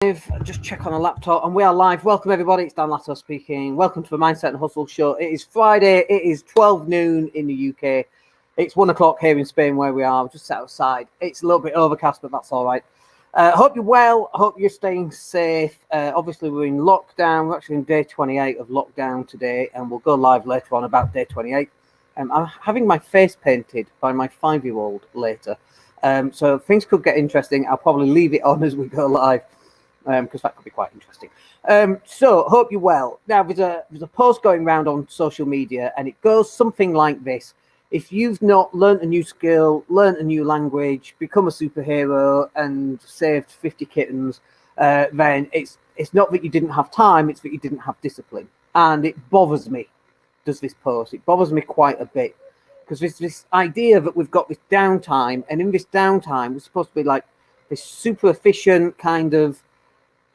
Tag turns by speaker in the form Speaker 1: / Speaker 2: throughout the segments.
Speaker 1: Just check on a laptop, and we are live. Welcome, everybody. It's Latto speaking. Welcome to the Mindset and Hustle Show. It is Friday. It is 12 noon in the UK. It's 1 o'clock here in Spain where we are. We're just sat outside. It's a little bit overcast, but that's all right. Hope you're well. Hope you're staying safe. Obviously, we're in lockdown. We're actually in day 28 of lockdown today, and we'll go live later on about day 28. I'm having my face painted by my 5-year-old later. So things could get interesting. I'll probably leave it on as we go live. Because that could be quite interesting. So hope you're well. Now there's a post going around on social media, and it goes something like this: if you've not learnt a new skill, learnt a new language, become a superhero, and saved 50 kittens, then it's not that you didn't have time; it's that you didn't have discipline. And it bothers me. Does this post? It bothers me quite a bit, because there's this idea that we've got this downtime, and in this downtime, we're supposed to be like this super efficient kind of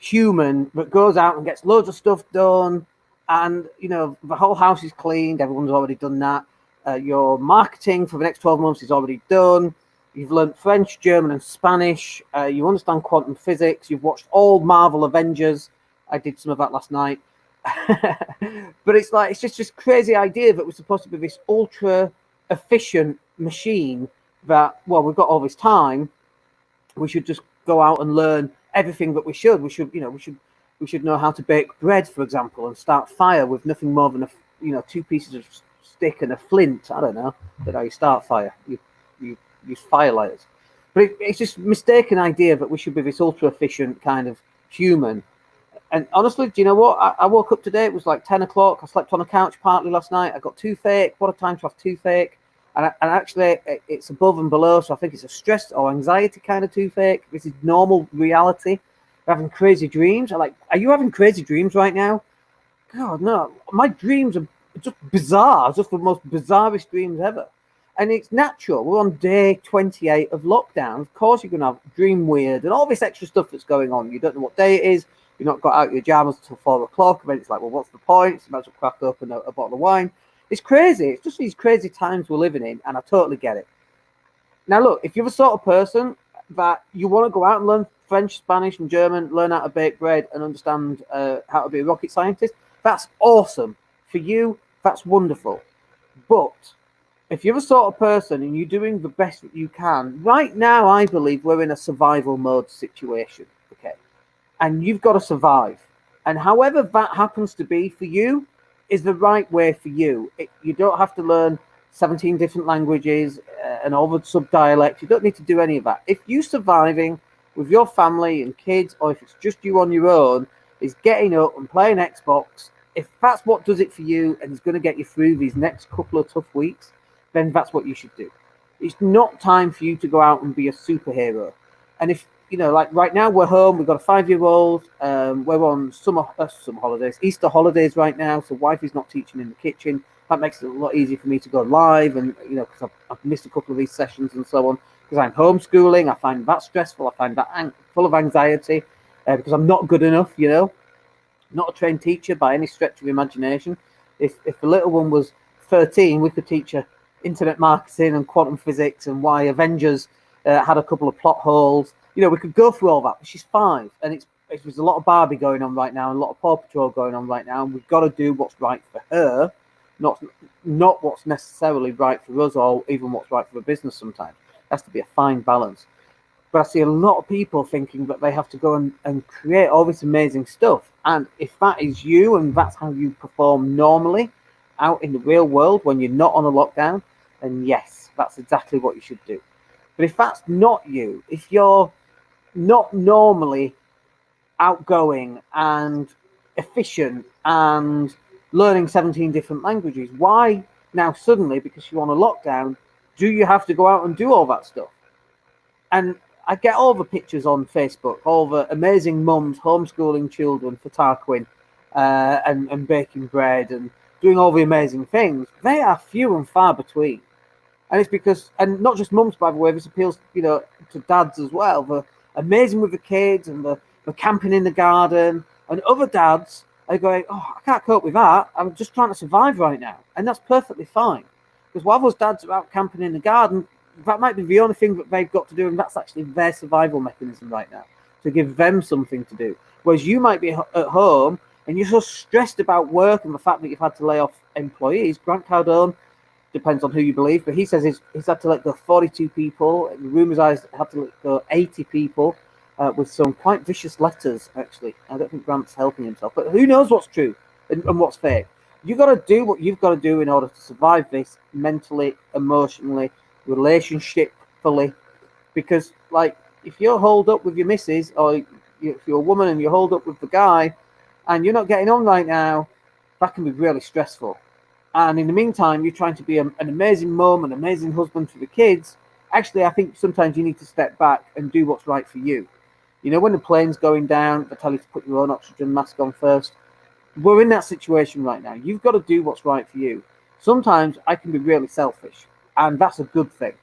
Speaker 1: human that goes out and gets loads of stuff done, and the whole house is cleaned, everyone's already done that. Your marketing for the next 12 months is already done. You've learned French, German and Spanish. You understand quantum physics. You've watched all Marvel Avengers. I did some of that last night. But it's just this crazy idea that we're supposed to be this ultra efficient machine that, well, we've got all this time, we should just go out and learn everything that we should. We should know how to bake bread, for example, and start fire with nothing more than two pieces of stick and a flint. I don't know. That's how you start fire. You use firelighters. But it's just a mistaken idea that we should be this ultra efficient kind of human. And honestly, do you know what? I woke up today. It was like 10 o'clock. I slept on a couch partly last night. I got toothache. What a time to have toothache. And actually, it's above and below, so I think it's a stress or anxiety kind of toothache. This is normal reality. We're having crazy dreams. Are you having crazy dreams right now? God, no. My dreams are just bizarre, just the most bizarrest dreams ever. And it's natural. We're on day 28 of lockdown. Of course, you're going to have dream weird and all this extra stuff that's going on. You don't know what day it is. You've not got out your pajamas until 4 o'clock. And then it's like, well, what's the point? You might as well crack open a bottle of wine. It's crazy. It's just these crazy times we're living in, and I totally get it. Now, look, if you're the sort of person that you want to go out and learn French, Spanish, and German, learn how to bake bread, and understand how to be a rocket scientist, that's awesome. For you, that's wonderful. But if you're the sort of person and you're doing the best that you can, right now, I believe we're in a survival mode situation, okay? And you've got to survive. And however that happens to be for you, is the right way for you. You don't have to learn 17 different languages and all the sub-dialects. You don't need to do any of that. If you're surviving with your family and kids, or if it's just you on your own, is getting up and playing Xbox, if that's what does it for you and is going to get you through these next couple of tough weeks, then that's what you should do. It's not time for you to go out and be a superhero. And if, like right now we're home, we've got a 5-year-old, we're on summer holidays, Easter holidays right now, so wifey's not teaching in the kitchen. That makes it a lot easier for me to go live, and because I've missed a couple of these sessions and so on, because I'm homeschooling. I find that stressful. I find that full of anxiety, because I'm not good enough, not a trained teacher by any stretch of imagination. If the little one was 13, we could teach her internet marketing and quantum physics and why Avengers had a couple of plot holes. We could go through all that, but she's 5, and there's a lot of Barbie going on right now, and a lot of Paw Patrol going on right now, and we've got to do what's right for her, not what's necessarily right for us, or even what's right for the business sometimes. It has to be a fine balance. But I see a lot of people thinking that they have to go and create all this amazing stuff, and if that is you, and that's how you perform normally out in the real world when you're not on a lockdown, then yes, that's exactly what you should do. But if that's not you, if you're not normally outgoing and efficient and learning 17 different languages, why now suddenly, because you're on a lockdown, do you have to go out and do all that stuff? And I get all the pictures on Facebook, all the amazing mums homeschooling children for Tarquin, and baking bread and doing all the amazing things. They are few and far between. And it's because, and not just mums, by the way, this appeals, to dads as well. The amazing with the kids and the camping in the garden, and other dads are going, oh, I can't cope with that. I'm just trying to survive right now. And that's perfectly fine. Because while those dads are out camping in the garden, that might be the only thing that they've got to do, and that's actually their survival mechanism right now. to give them something to do. Whereas you might be at home and you're so stressed about work and the fact that you've had to lay off employees. Grant Cardone, depends on who you believe, but he says he's had to let go 42 people. The rumours are he's had to let go 80 people with some quite vicious letters, actually. I don't think Grant's helping himself, but who knows what's true and what's fake. You've got to do what you've got to do in order to survive this mentally, emotionally, relationshipfully, because, like, if you're holed up with your missus, or if you're a woman and you're holed up with the guy and you're not getting on right now, that can be really stressful. And in the meantime, you're trying to be an amazing mum, an amazing husband for the kids. Actually, I think sometimes you need to step back and do what's right for you. You know, when the plane's going down, they tell you to put your own oxygen mask on first. We're in that situation right now. You've got to do what's right for you. Sometimes I can be really selfish, and that's a good thing.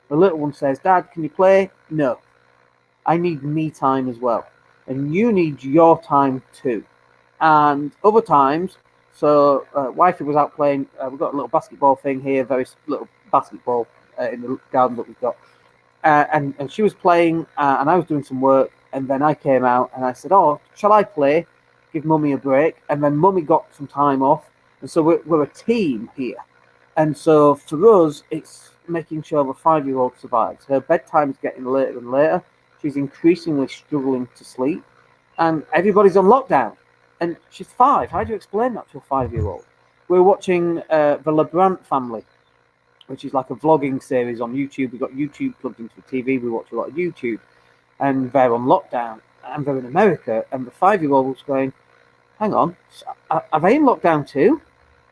Speaker 1: The little one says, Dad, can you play? No. I need me time as well. And you need your time too. And other times, so wifey was out playing. We've got a little basketball thing here, very little basketball in the garden that we've got. And she was playing, and I was doing some work. And then I came out and I said, oh, shall I play? Give Mummy a break. And then Mummy got some time off. And so we're a team here. And so for us, it's making sure the 5-year-old survives. Her bedtime is getting later and later. She's increasingly struggling to sleep. And everybody's on lockdown. And she's 5. How do you explain that to a 5-year-old? We're watching the LeBrant family, which is like a vlogging series on YouTube. We've got YouTube plugged into the TV. We watch a lot of YouTube. And they're on lockdown. And they're in America. And the 5-year-old was going, hang on, are they in lockdown too?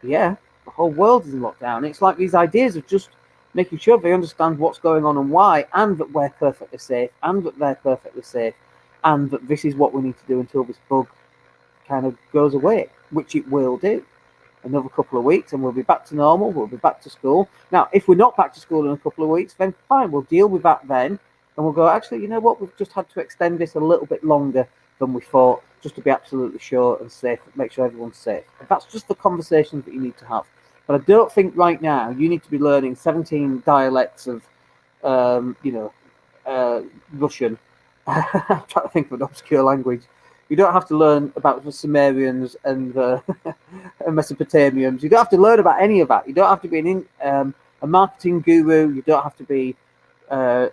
Speaker 1: Yeah, the whole world is in lockdown. It's like these ideas of just making sure they understand what's going on and why, and that we're perfectly safe, and that they're perfectly safe, and that this is what we need to do until this bug kind of goes away, which it will do. Another couple of weeks and we'll be back to normal, we'll be back to school. Now, if we're not back to school in a couple of weeks, then fine, we'll deal with that then, and we'll go, actually, you know what, we've just had to extend this a little bit longer than we thought, just to be absolutely sure and safe, make sure everyone's safe. And that's just the conversations that you need to have. But I don't think right now you need to be learning 17 dialects of, Russian. I'm trying to think of an obscure language. You don't have to learn about the Sumerians and the Mesopotamians. You don't have to learn about any of that. You don't have to be a marketing guru. You don't have to be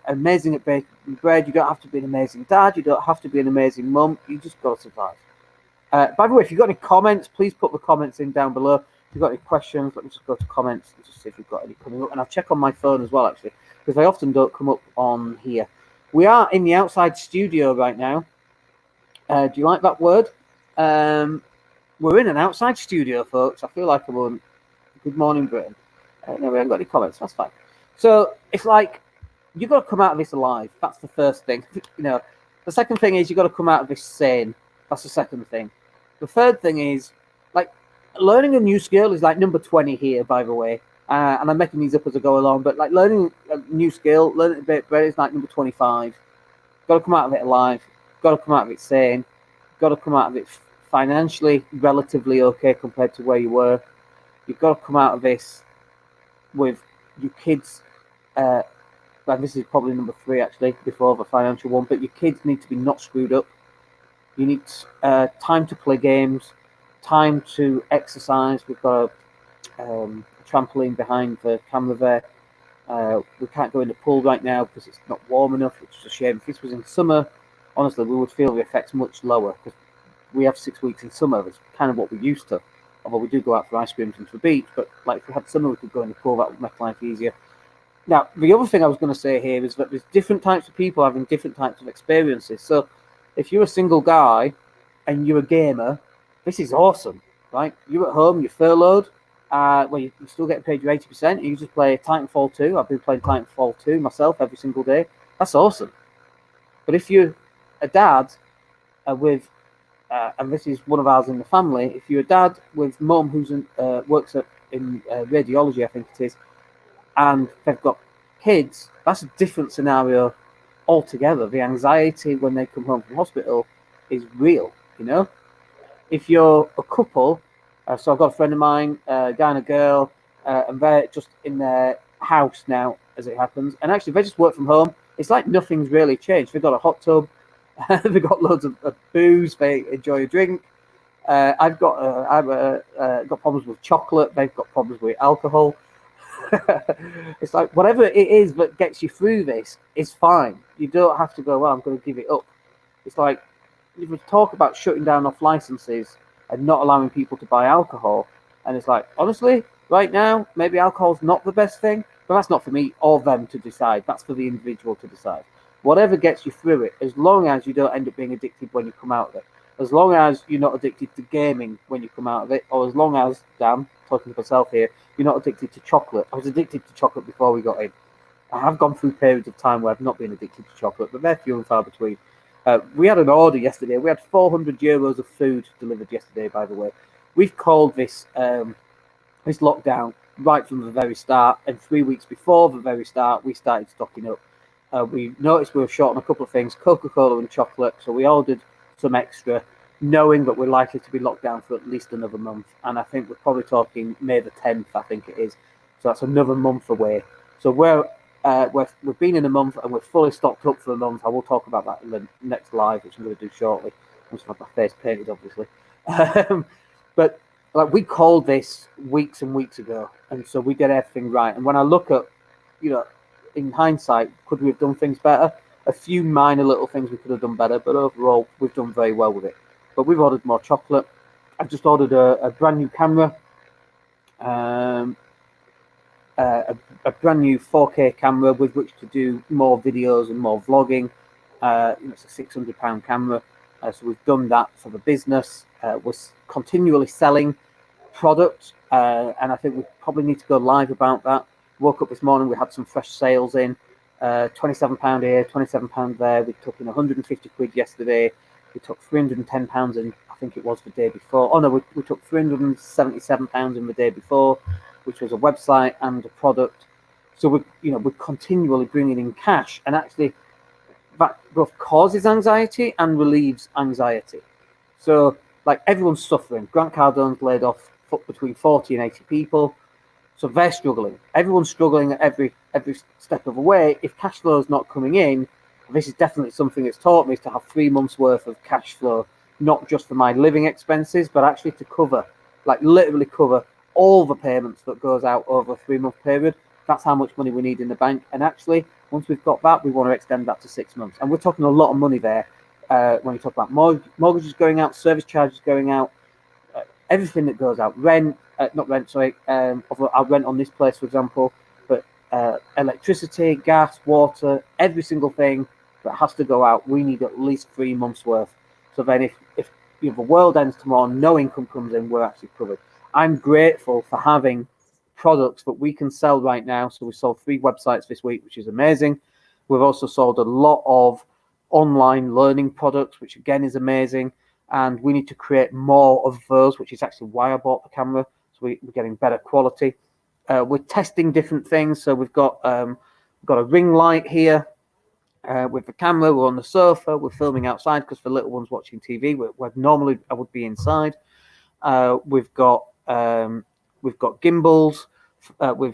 Speaker 1: amazing at baking bread. You don't have to be an amazing dad. You don't have to be an amazing mum. You just got to survive. By the way, if you've got any comments, please put the comments in down below. If you've got any questions, let me just go to comments and just see if we've got any coming up. And I'll check on my phone as well, actually, because they often don't come up on here. We are in the outside studio right now. Do you like that word? We're in an outside studio, folks. I feel like I'm on Good Morning Britain. No, we haven't got any comments. That's fine. So it's like, you've got to come out of this alive. That's the first thing. You know, the second thing is you've got to come out of this sane. That's the second thing. The third thing is, like, learning a new skill is like number 20 here, by the way. And I'm making these up as I go along. But like learning a new skill, learning to bake bread is like number 25. Got to come out of it alive. Got to come out of it sane. Got to come out of it financially relatively okay compared to where you were. You've got to come out of this with your kids. And this is probably number 3 actually, before the financial one. But your kids need to be not screwed up. You need time to play games, time to exercise. We've got a trampoline behind the camera there. We can't go in the pool right now because it's not warm enough, which is a shame. If this was in summer, honestly, we would feel the effects much lower because we have 6 weeks in summer. It's kind of what we're used to. Although we do go out for ice creams and to the beach, but like if we had summer, we could go in the pool. That would make life easier. Now, the other thing I was going to say here is that there's different types of people having different types of experiences. So if you're a single guy and you're a gamer, this is awesome, right? You're at home, you're furloughed, you're still getting paid your 80%. You just play Titanfall 2. I've been playing Titanfall 2 myself every single day. That's awesome. But if you're a dad with, and this is one of ours in the family, if you're a dad with mum who's works in radiology, I think it is, and they've got kids, that's a different scenario altogether. The anxiety when they come home from hospital is real, you know? If you're a couple, so I've got a friend of mine, a guy and a girl, and they're just in their house now, as it happens, and actually they just work from home. It's like nothing's really changed. They've got a hot tub, They've got loads of booze. They enjoy a drink. I've got got problems with chocolate. They've got problems with alcohol. It's like whatever it is that gets you through this is fine. You don't have to go, well, I'm going to give it up. It's like if we talk about shutting down off licenses and not allowing people to buy alcohol, and it's like, honestly, right now, maybe alcohol's not the best thing, but that's not for me or them to decide. That's for the individual to decide. Whatever gets you through it, as long as you don't end up being addicted when you come out of it, as long as you're not addicted to gaming when you come out of it, or as long as, Dan, talking to myself here, you're not addicted to chocolate. I was addicted to chocolate before we got in. I have gone through periods of time where I've not been addicted to chocolate, but they're few and far between. We had an order yesterday. We had €400 of food delivered yesterday, by the way. We've called this lockdown right from the very start, and 3 weeks before the very start, we started stocking up. We noticed we were short on a couple of things, Coca-Cola and chocolate, so we ordered some extra, knowing that we're likely to be locked down for at least another month. And I think we're probably talking May the 10th, I think it is. So that's another month away. So we've been in a month and we're fully stocked up for a month. I will talk about that in the next live, which I'm going to do shortly. Once I've had my face painted, obviously. But like we called this weeks and weeks ago, and so we did everything right. And when I look at, in hindsight, could we have done things better? A few minor little things we could have done better, but overall, we've done very well with it. But we've ordered more chocolate. I've just ordered a brand new camera, a brand new 4K camera with which to do more videos and more vlogging. It's a £600 camera, so we've done that for the business. We're continually selling products, and I think we probably need to go live about that. Woke up this morning, we had some fresh sales in. £27 here, £27 there. We took in 150 quid yesterday. We took £310 in, I think it was the day before. Oh no, we took £377 in the day before, which was a website and a product. So we're continually bringing in cash, and actually that both causes anxiety and relieves anxiety. So like everyone's suffering. Grant Cardone's laid off between 40 and 80 people. So they're struggling. Everyone's struggling at every step of the way. If cash flow is not coming in, this is definitely something that's taught me is to have 3 months worth of cash flow, not just for my living expenses, but actually to cover, like literally cover all the payments that goes out over a 3 month period. That's how much money we need in the bank. And actually, once we've got that, we want to extend that to 6 months. And we're talking a lot of money there when we talk about mortgages going out, service charges going out, everything that goes out, our rent on this place, for example, but electricity, gas, water, every single thing that has to go out, we need at least 3 months worth. So then if the world ends tomorrow, no income comes in, we're actually covered. I'm grateful for having products that we can sell right now. So we sold 3 websites this week, which is amazing. We've also sold a lot of online learning products, which again is amazing. And we need to create more of those, which is actually why I bought the camera. So we're getting better quality. We're testing different things. So we've got a ring light here with the camera. We're on the sofa. We're filming outside because the little one's watching TV. Where normally I would be inside. We've got gimbals that we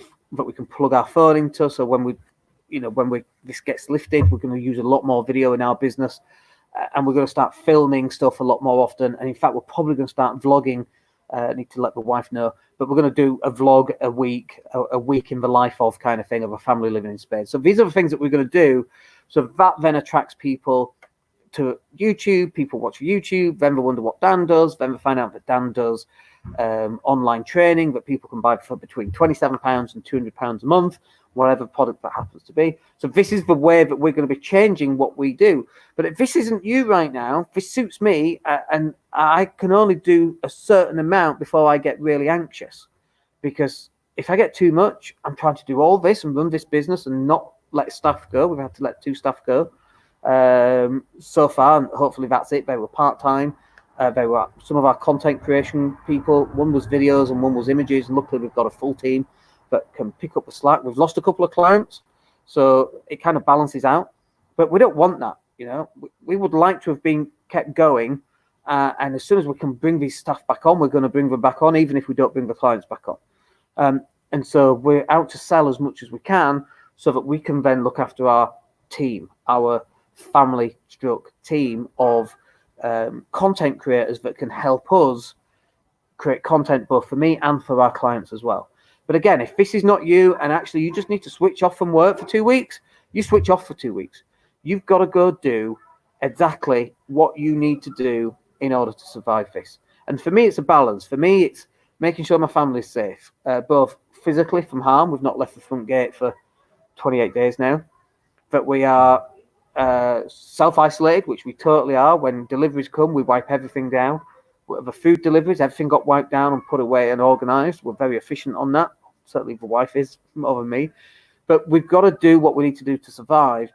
Speaker 1: can plug our phone into. So when this gets lifted, we're going to use a lot more video in our business. And we're going to start filming stuff a lot more often. And in fact, we're probably going to start vlogging. I need to let the wife know. But we're going to do a vlog a week in the life of kind of thing of a family living in Spain. So these are the things that we're going to do. So that then attracts people to YouTube. People watch YouTube. Then they wonder what Dan does. Then they find out that Dan does online training that people can buy for between £27 and £200 a month, whatever product that happens to be. So this is the way that we're going to be changing what we do. But if this isn't you right now, this suits me, and I can only do a certain amount before I get really anxious. Because if I get too much, I'm trying to do all this and run this business and not let staff go. We've had to let 2 staff go so far, and hopefully that's it. They were part-time. They were some of our content creation people. One was videos and one was images. And luckily, we've got a full team that can pick up the slack. We've lost a couple of clients, so it kind of balances out. But we don't want that. We would like to have been kept going. And as soon as we can bring these staff back on, we're going to bring them back on, even if we don't bring the clients back on. And so we're out to sell as much as we can so that we can then look after our team, our family struck team of content creators that can help us create content both for me and for our clients as well. But again, if this is not you and actually you just need to switch off from work for 2 weeks, you switch off for 2 weeks. You've got to go do exactly what you need to do in order to survive this. And for me, it's a balance. For me, it's making sure my family's safe, both physically from harm. We've not left the front gate for 28 days now. That we are self-isolated, which we totally are. When deliveries come, we wipe everything down. The food deliveries, everything got wiped down and put away and organised. We're very efficient on that. Certainly the wife is, more than me. But we've got to do what we need to do to survive.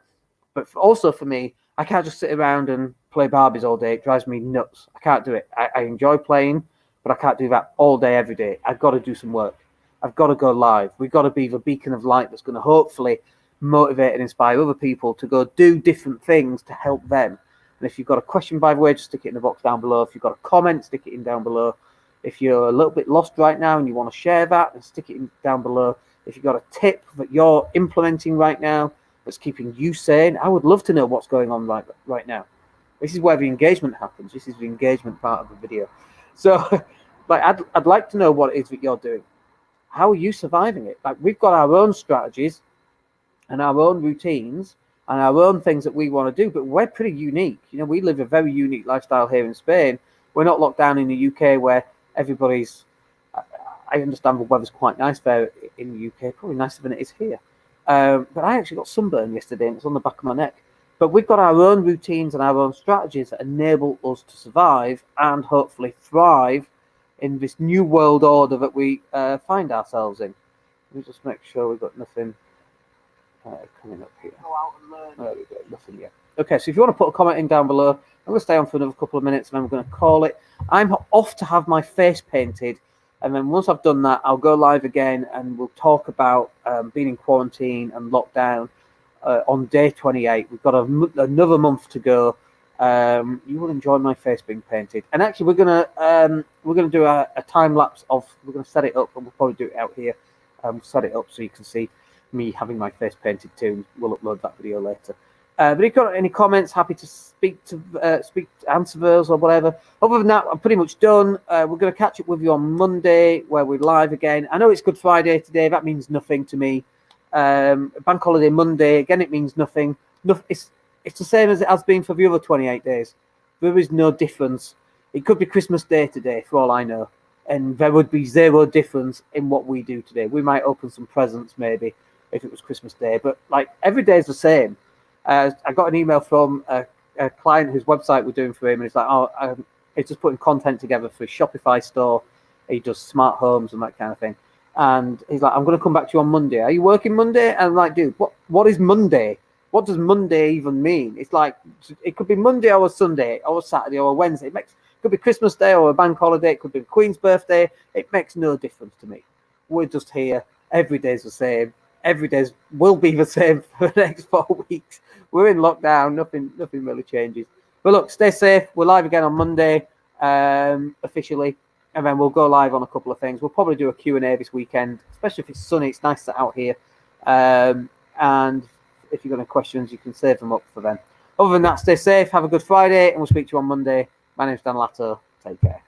Speaker 1: But also for me, I can't just sit around and play Barbies all day. It drives me nuts. I can't do it. I enjoy playing, but I can't do that all day, every day. I've got to do some work. I've got to go live. We've got to be the beacon of light that's going to hopefully motivate and inspire other people to go do different things to help them. And if you've got a question, by the way, just stick it in the box down below. If you've got a comment, stick it in down below. If you're a little bit lost right now and you want to share that, then stick it in down below. If you've got a tip that you're implementing right now that's keeping you sane, I would love to know what's going on right now. This is where the engagement happens. This is the engagement part of the video. So like, I'd like to know what it is that you're doing. How are you surviving it? Like, we've got our own strategies and our own routines and our own things that we want to do, but we're pretty unique. You know, we live a very unique lifestyle here in Spain. We're not locked down in the UK where everybody's, I understand the weather's quite nice there in the UK, probably nicer than it is here. But I actually got sunburned yesterday and it's on the back of my neck. But we've got our own routines and our own strategies that enable us to survive and hopefully thrive in this new world order that we find ourselves in. Let me just make sure we've got nothing coming up here.
Speaker 2: Go out and learn.
Speaker 1: There we go, nothing yet. Okay, so if you want to put a comment in down below, I'm going to stay on for another couple of minutes and then we're going to call it. I'm off to have my face painted, and then once I've done that, I'll go live again and we'll talk about being in quarantine and lockdown on day 28. We've got another month to go. You will enjoy my face being painted, and actually we're gonna do a time lapse of. We're gonna set it up, and we'll probably do it out here. Set it up so you can see me having my face painted too. We'll upload that video later. But if you've got any comments, happy to answer those or whatever. Other than that, I'm pretty much done. We're going to catch up with you on Monday where we're live again. I know it's Good Friday today. That means nothing to me. Bank holiday Monday, again, it means nothing. It's the same as it has been for the other 28 days. There is no difference. It could be Christmas Day today, for all I know. And there would be zero difference in what we do today. We might open some presents, maybe, if it was Christmas Day. But, like, every day is the same. I got an email from a client whose website we're doing for him, and it's like, he's just putting content together for his Shopify store. He does smart homes and that kind of thing. And he's like, I'm going to come back to you on Monday. Are you working Monday? And I'm like, dude, what is Monday? What does Monday even mean? It's like, it could be Monday or Sunday or Saturday or Wednesday. It could be Christmas Day or a bank holiday. It could be the Queen's birthday. It makes no difference to me. We're just here. Every day's the same. Every day will be the same for the next 4 weeks. We're in lockdown. Nothing really changes. But look, stay safe. We're live again on Monday, officially. And then we'll go live on a couple of things. We'll probably do a Q&A this weekend, especially if it's sunny. It's nice out here. And if you've got any questions, you can save them up for then. Other than that, stay safe. Have a good Friday. And we'll speak to you on Monday. My name's Dan Latto. Take care.